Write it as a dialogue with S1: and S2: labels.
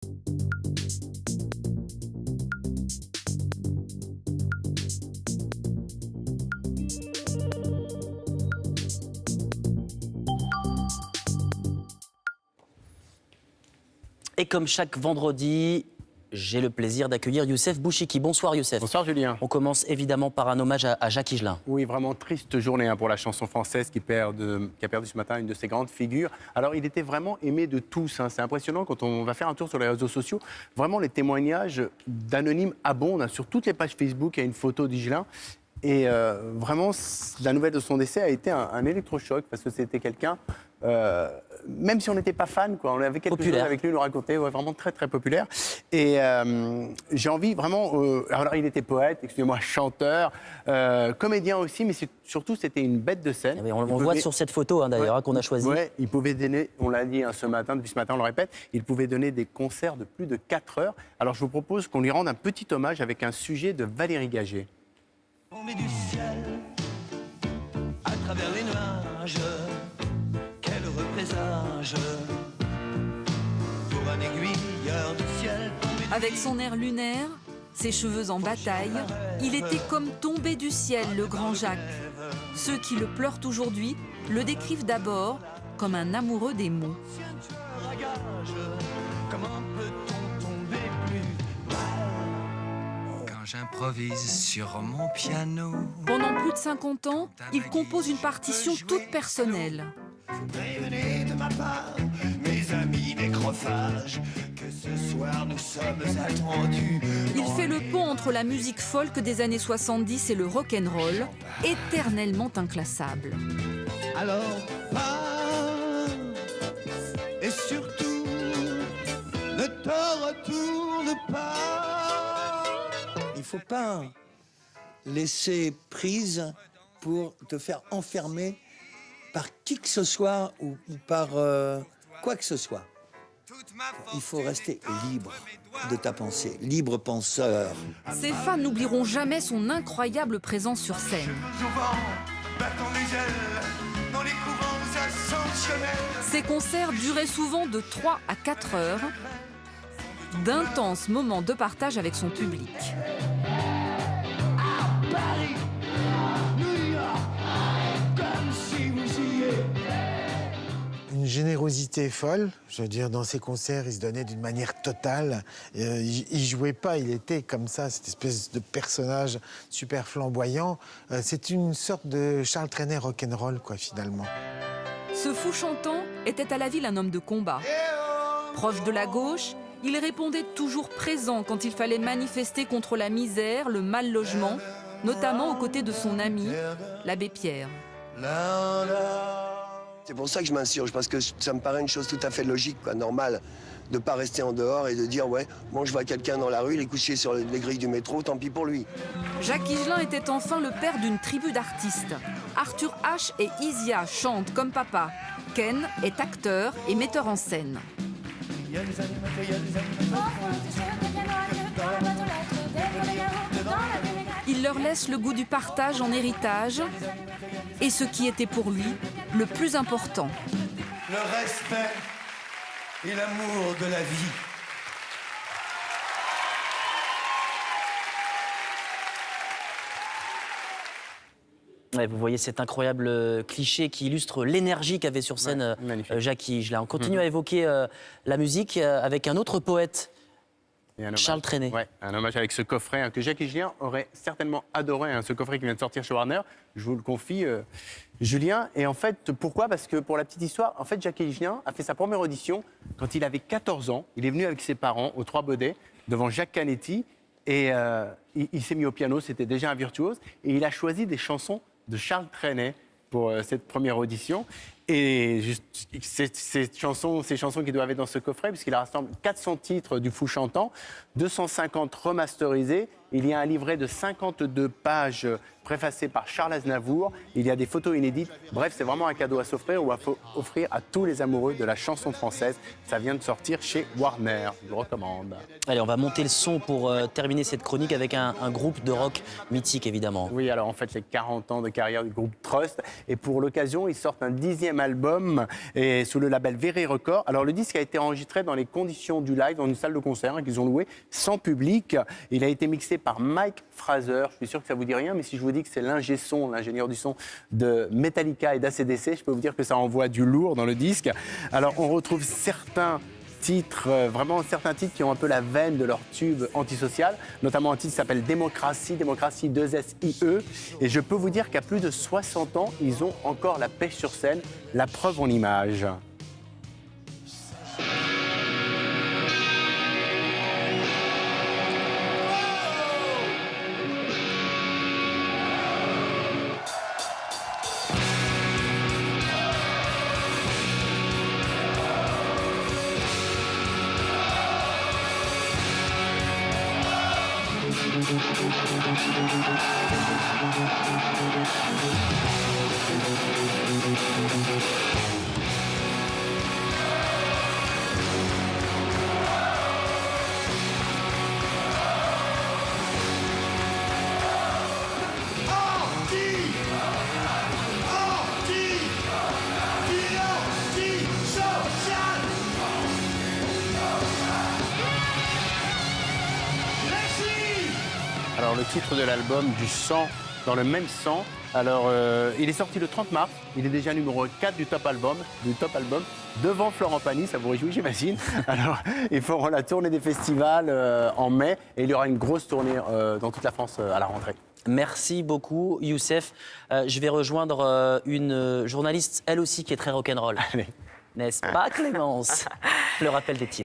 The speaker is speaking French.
S1: Et comme chaque vendredi, j'ai le plaisir d'accueillir Youssef Bouchiki. Bonsoir Youssef.
S2: Bonsoir Julien.
S1: On commence évidemment par un hommage à Jacques Higelin.
S2: Oui, vraiment triste journée pour la chanson française qui a perdu ce matin une de ses grandes figures. Alors il était vraiment aimé de tous. C'est impressionnant quand on va faire un tour sur les réseaux sociaux. Vraiment les témoignages d'anonymes abondent. Sur toutes les pages Facebook, il y a une photo d'Higelin. Et vraiment, la nouvelle de son décès a été un électrochoc parce que c'était quelqu'un, même si on n'était pas fan, on avait quelque chose avec lui, il nous racontait, vraiment très très populaire. Et j'ai envie vraiment, alors il était poète, excusez-moi, chanteur, comédien aussi, mais surtout c'était une bête de scène.
S1: On voit sur cette photo d'ailleurs qu'on a choisie.
S2: Oui, il pouvait donner, on l'a dit ce matin, depuis ce matin on le répète, il pouvait donner des concerts de plus de 4 heures. Alors je vous propose qu'on lui rende un petit hommage avec un sujet de Valérie Gagé.
S3: Tombé du ciel, à travers les nuages, quel heureux présage pour un aiguilleur du ciel.
S4: Avec son air lunaire, ses cheveux en bataille, il était comme tombé du ciel, le grand Jacques. Ceux qui le pleurent aujourd'hui le décrivent d'abord comme un amoureux des mots.
S3: Comment peut-on tomber plus bas quand j'improvise sur mon piano?
S4: Pendant plus de 50 ans, il compose une partition toute personnelle.
S3: Prévenez de ma part, mes amis nécrophages, que ce soir nous sommes attendus.
S4: Il fait le pont entre la musique folk des années 70 et le rock'n'roll, éternellement inclassable.
S3: Alors pars, et surtout, ne te retourne pas.
S5: Il ne faut pas laisser prise pour te faire enfermer par qui que ce soit ou par quoi que ce soit. Il faut rester libre de ta pensée, libre penseur.
S4: Ses fans n'oublieront jamais son incroyable présence sur scène. Ses concerts duraient souvent de 3 à 4 heures, d'intenses moments de partage avec son public.
S3: Paris, New York, comme si vous y étiez.
S6: Une générosité folle, je veux dire, dans ses concerts, il se donnait d'une manière totale. Il jouait pas, il était comme ça, cette espèce de personnage super flamboyant. C'est une sorte de Charles Trenet rock'n'roll, quoi, finalement.
S4: Ce fou chantant était à la ville un homme de combat. Proche de la gauche, il répondait toujours présent quand il fallait manifester contre la misère, le mal-logement, notamment aux côtés de son ami, l'abbé Pierre.
S7: C'est pour ça que je m'insurge, parce que ça me paraît une chose tout à fait logique, normale, de ne pas rester en dehors et de dire, ouais, bon, je vois quelqu'un dans la rue, il est couché sur les grilles du métro, tant pis pour lui.
S4: Jacques Higelin était enfin le père d'une tribu d'artistes. Arthur H. et Isia chantent comme papa. Ken est acteur et metteur en scène. Il leur laisse le goût du partage en héritage et ce qui était pour lui le plus important.
S3: Le respect et l'amour de la vie.
S1: Ouais, vous voyez cet incroyable cliché qui illustre l'énergie qu'avait sur scène Jacques Higelin. On continue à évoquer la musique avec un autre poète, Charles Trenet.
S2: Ouais, un hommage avec ce coffret que Jacques Higelin aurait certainement adoré, ce coffret qui vient de sortir chez Warner. Je vous le confie, Julien. Et en fait, pourquoi ? Parce que pour la petite histoire, en fait, Jacques Higelin a fait sa première audition quand il avait 14 ans. Il est venu avec ses parents aux Trois Baudets devant Jacques Canetti et il s'est mis au piano. C'était déjà un virtuose et il a choisi des chansons de Charles Trenet pour cette première audition. Et ces chansons qui doivent être dans ce coffret, puisqu'il rassemble 400 titres du Fou chantant, 250 remasterisés Il y a un livret de 52 pages préfacé par Charles Aznavour. Il y a des photos inédites. Bref, c'est vraiment un cadeau à s'offrir ou à offrir à tous les amoureux de la chanson française. Ça vient de sortir chez Warner. Je vous le recommande.
S1: Allez, on va monter le son pour terminer cette chronique avec un groupe de rock mythique, évidemment.
S2: Oui, alors en fait, les 40 ans de carrière du groupe Trust. Et pour l'occasion, ils sortent un 10e album et sous le label Very Records. Alors le disque a été enregistré dans les conditions du live, dans une salle de concert qu'ils ont louée sans public. Il a été mixé par Mike Fraser. Je suis sûr que ça vous dit rien, mais si je vous dis que c'est l'ingénieur du son de Metallica et d'ACDC, je peux vous dire que ça envoie du lourd dans le disque. Alors on retrouve certains titres qui ont un peu la veine de leur tube antisocial, notamment un titre qui s'appelle Démocratie 2SIE. Et je peux vous dire qu'à plus de 60 ans, ils ont encore la pêche sur scène, la preuve en image. Alors le titre de l'album, Du sang dans le même sang. Alors il est sorti le 30 mars, il est déjà numéro 4 du top album, devant Florent Pagny, ça vous réjouit j'imagine. Alors ils feront la tournée des festivals en mai et il y aura une grosse tournée dans toute la France à la rentrée.
S1: Merci beaucoup Youssef. Je vais rejoindre une journaliste, elle aussi, qui est très rock'n'roll. N'est-ce pas Clémence? Le rappel des titres.